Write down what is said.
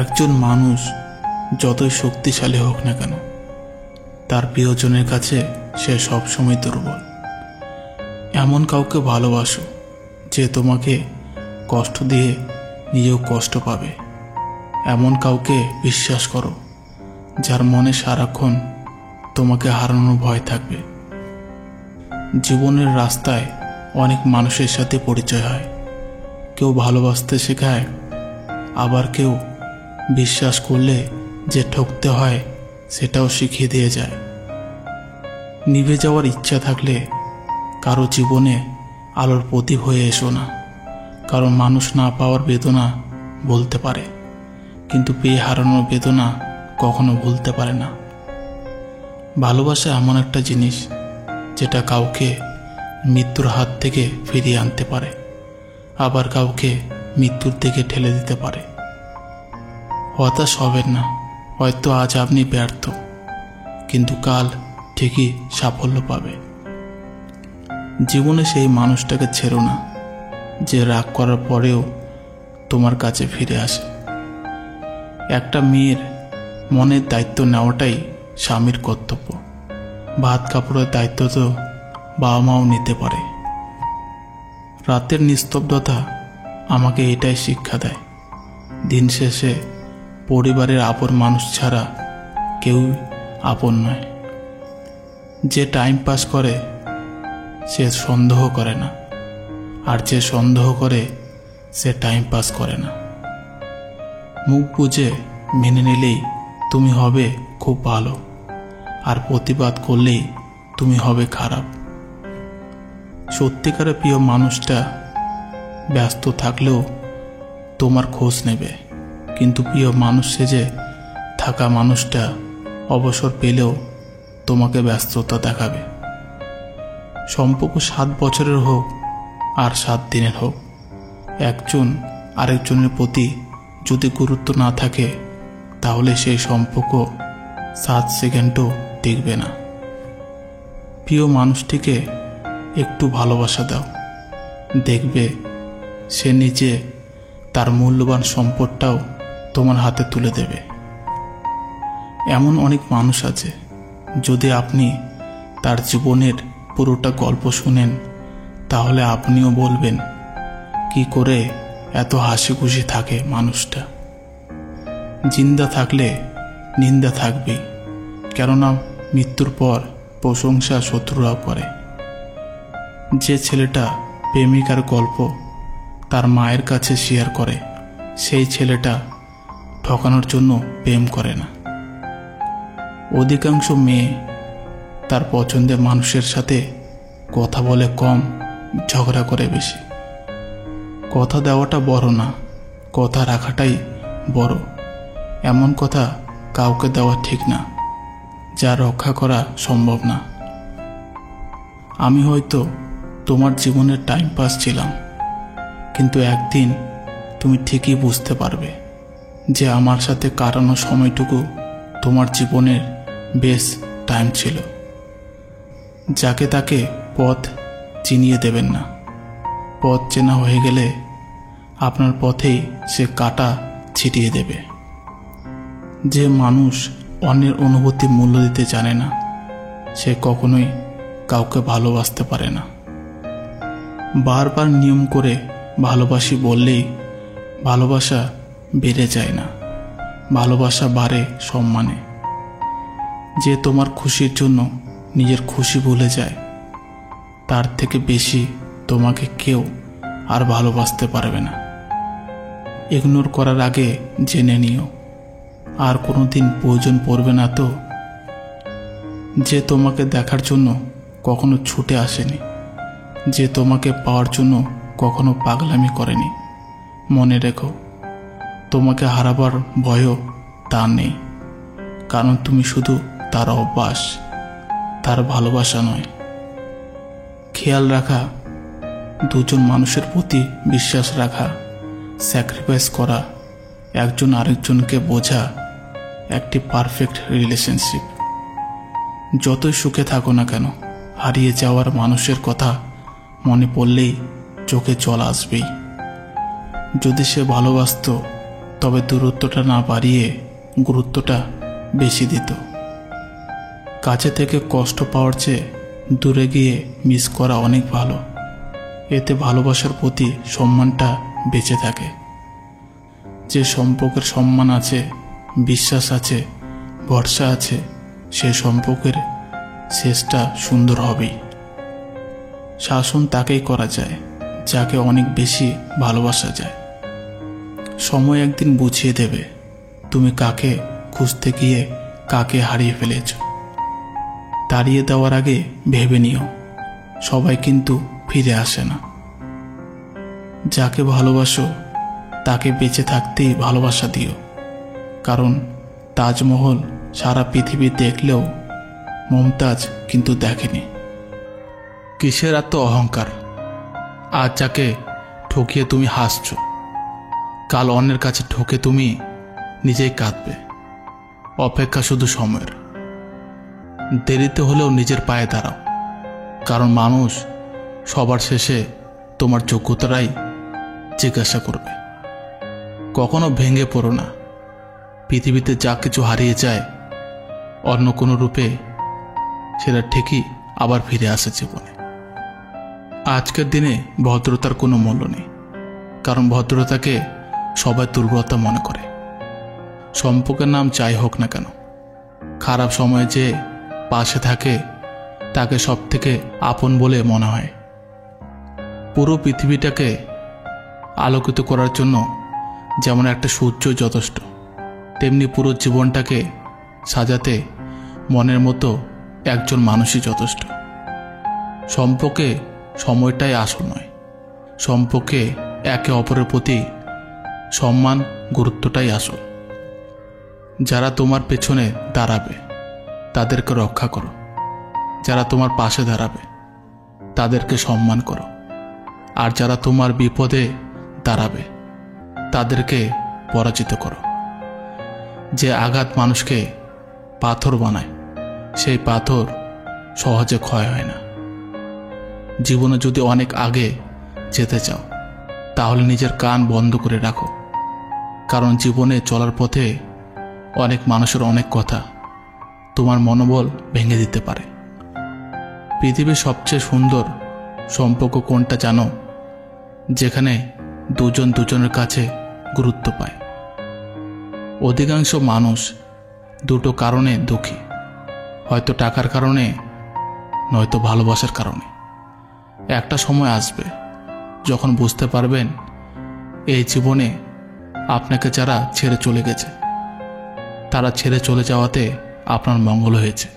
একজন মানুষ যতই শক্তিশালী হোক না কেন, তার প্রিয়জনের কাছে সে সবসময় দুর্বল। এমন কাউকে ভালোবাসো যে তোমাকে কষ্ট দিয়ে নিজেও কষ্ট পাবে। এমন কাউকে বিশ্বাস করো যার মনে সারাক্ষণ তোমাকে হারানোর ভয় থাকবে। জীবনের রাস্তায় অনেক মানুষের সাথে পরিচয় হয়। কেউ ভালোবাসতে শেখায়, আবার কেউ বিশ্বাস করলে যে ঠকতে হয় সেটাও শিখিয়ে দিয়ে যায়। নিভে যাওয়ার ইচ্ছা থাকলে কারো জীবনে আলোর প্রদীপ হয়ে এসো না। কারণ মানুষ না পাওয়ার বেদনা বলতে পারে, কিন্তু পেয়ে হারানোর বেদনা কখনো ভুলতে পারে না। ভালোবাসা এমন একটা জিনিস যেটা কাউকে মৃত্যুর হাত থেকে ফিরিয়ে আনতে পারে, আবার কাউকে মৃত্যুর দিকে ঠেলে দিতে পারে। হতাশ হবেন না, হয়তো আজ আপনি ব্যর্থ, কিন্তু কাল ঠিকই সাফল্য পাবে। জীবনে সেই মানুষটাকে ছেড়ো না যে রাগ করার পরেও তোমার কাছে ফিরে আসে। একটা মেয়ের মনের দায়িত্ব নেওয়াটাই স্বামীর কর্তব্য। ভাত কাপড়ের দায়িত্ব তো বাবা মাও নিতে পারে। রাতের নিস্তব্ধতা আমাকে এটাই শিক্ষা দেয়, দিন শেষে পরিবারের আপন মানুষ ছাড়া কেউই আপন নয়। যে টাইম পাস করে সে সন্দেহ করে না, আর যে সন্দেহ করে সে টাইম পাস করে না। মুখ বুঝে মেনে নিলেই তুমি হবে খুব ভালো, আর প্রতিবাদ করলেই তুমি হবে খারাপ। সত্যিকারের প্রিয় মানুষটা ব্যস্ত থাকলেও তোমার খোঁজ নেবে, কিন্তু প্রিয় মানুষ সেজে থাকা মানুষটা অবসর পেলেও তোমাকে ব্যস্ততা দেখাবে। সম্পর্ক 7 বছরের হোক আর 7 দিনের হোক, একজন আরেকজনের প্রতি যদি গুরুত্ব না থাকে তাহলে সেই সম্পর্ক 7 সেকেন্ডও টিকবে না। প্রিয় মানুষটিকে একটু ভালোবাসা দাও, দেখবে সে নিজে তার মূল্যবান সম্পদটাও তোমার হাতে তুলে দেবে। এমন অনেক মানুষ আছে, যদি আপনি তার জীবনের পুরোটা গল্প শুনেন তাহলে আপনিও বলবেন কি করে এত হাসি খুশি থাকে মানুষটা। জিন্দা থাকলে নিন্দা থাকবেই, কেননা মৃত্যুর পর প্রশংসা শত্রুরাও করে। যে ছেলেটা প্রেমিকার গল্প তার মায়ের কাছে শেয়ার করে, সেই ছেলেটা ঠকানোর জন্য প্রেম করে না। অধিকাংশ মেয়ে তার পছন্দের মানুষের সাথে কথা বলে কম, ঝগড়া করে বেশি। কথা দেওয়াটা বড় না, কথা রাখাটাই বড়। এমন কথা কাউকে দেওয়া ঠিক না যা রক্ষা করা সম্ভব না। আমি হয়তো তোমার জীবনের টাইম পাস ছিলাম, কিন্তু একদিন তুমি ঠিকই বুঝতে পারবে যে আমার সাথে কাটানো সময়টুকু তোমার জীবনের বেশ টাইম ছিল। যাকে তাকে পথ চিনিয়ে দেবেন না। পথ চেনা হয়ে গেলে আপনার পথেই সে কাঁটা ছিটিয়ে দেবে। যে মানুষ অন্যের অনুভূতি মূল্য দিতে জানে না, সে কখনোই কাউকে ভালোবাসতে পারে না। বারবার নিয়ম করে ভালোবাসি বললেই ভালোবাসা বেড়ে যায় না, ভালোবাসা বাড়ে সম্মানে। যে তোমার খুশির জন্য নিজের খুশি ভুলে যায়, তার থেকে বেশি তোমাকে কেউ আর ভালোবাসতে পারবে না। ইগনোর করার আগে জেনে নিও, আর কোনোদিন প্রয়োজন পড়বে না তো। যে তোমাকে দেখার জন্য কখনো ছুটে আসেনি, যে তোমাকে পাওয়ার জন্য কখনো পাগলামি করেনি, মনে রেখো তোমাকে হারাবার ভয়ও তার নেই, কারণ তুমি শুধু তার অভ্যাস, তার ভালোবাসা নয়। খেয়াল রাখা, দুজন মানুষের প্রতি বিশ্বাস রাখা, স্যাক্রিফাইস করা, একজন আরেকজনকে বোঝা একটি পারফেক্ট রিলেশনশিপ। যতই সুখে থাকো না কেন, হারিয়ে যাওয়ার মানুষের কথা মনে পড়লেই চোখে জল আসবেই। যদি সে ভালোবাসত তবে দূরত্বটা না বাড়িয়ে গুরুত্বটা বেশি দিত। কাছে থেকে কষ্ট পাওয়ার চেয়ে দূরে গিয়ে মিস করা অনেক ভালো। এতে ভালোবাসার প্রতি সম্মানটা বেঁচে থাকে। যে সম্পর্কের সম্মান আছে, বিশ্বাস আছে, ভরসা আছে, সে সম্পর্কের শেষটা সুন্দর হবেই। শাসন তাকেই করা যায় যাকে অনেক বেশি ভালোবাসা যায়। সময় একদিন বুঝিয়ে দেবে তুমি কাকে খুঁজতে গিয়ে কাকে হারিয়ে ফেলেছ। তাড়িয়ে দেওয়ার আগে ভেবে নিও, সবাই কিন্তু ফিরে আসে না। যাকে ভালোবাসো তাকে বেঁচে থাকতেই ভালোবাসা দিও, কারণ তাজমহল সারা পৃথিবী দেখলেও মমতাজ কিন্তু দেখেনি। কিসের এত অহংকার? আজ যাকে ঠকিয়ে তুমি হাসছ, কাল অন্যের কাছে ঠকে তুমি নিজেই কাঁদবে। অপেক্ষা শুধু সময়ের। দেরিতে হলেও নিজের পায়ে দাঁড়াও, কারণ মানুষ সবার শেষে তোমার যোগ্যতারাই জিজ্ঞাসা করবে। কখনো ভেঙে পড়ো না। পৃথিবীতে যা কিছু হারিয়ে যায় অন্য কোনো রূপে সেটা ঠিকই আবার ফিরে আসে জীবনে। আজকের দিনে ভদ্রতার কোনো মূল্য নেই, কারণ ভদ্রতাকে সবাই দুর্বলতা মনে করে। সম্পর্কের নাম যাই হোক না কেন, খারাপ সময়ে যে পাশে থাকে তাকে সব থেকে আপন বলে মনে হয়। পুরো পৃথিবীটাকে আলোকিত করার জন্য যেমন একটা সূর্য যথেষ্ট, তেমনি পুরো জীবনটাকে সাজাতে মনের মতো একজন মানুষই যথেষ্ট। সম্পর্কে সময়টাই আসল নয়, সম্পর্কে একে অপরের প্রতি সম্মান, গুরুত্বটাই আসল। যারা তোমার পেছনে দাঁড়াবে তাদেরকে রক্ষা করো, যারা তোমার পাশে দাঁড়াবে তাদেরকে সম্মান করো, আর যারা তোমার বিপদে দাঁড়াবে তাদেরকে পরাজিত করো। যে আঘাত মানুষকে পাথর বানায়, সেই পাথর সহজে ক্ষয় হয় না। জীবনে যদি অনেক আগে যেতে চাও তাহলে নিজের কান বন্ধ করে রাখো, কারণ জীবনে চলার পথে অনেক মানুষের অনেক কথা তোমার মনোবল ভেঙে দিতে পারে। পৃথিবীর সবচেয়ে সুন্দর সম্পর্ক কোনটা জানো? যেখানে দুজন দুজনের কাছে গুরুত্ব পায়। অধিকাংশ মানুষ দুটো কারণে দুঃখী, হয়তো টাকার কারণে, নয়তো ভালোবাসার কারণে। একটা সময় আসবে যখন বুঝতে পারবেন এই জীবনে আপনাকে যারা ছেড়ে চলে গেছে তারা ছেড়ে চলে যাওয়াতে আপনার মঙ্গল হয়েছে।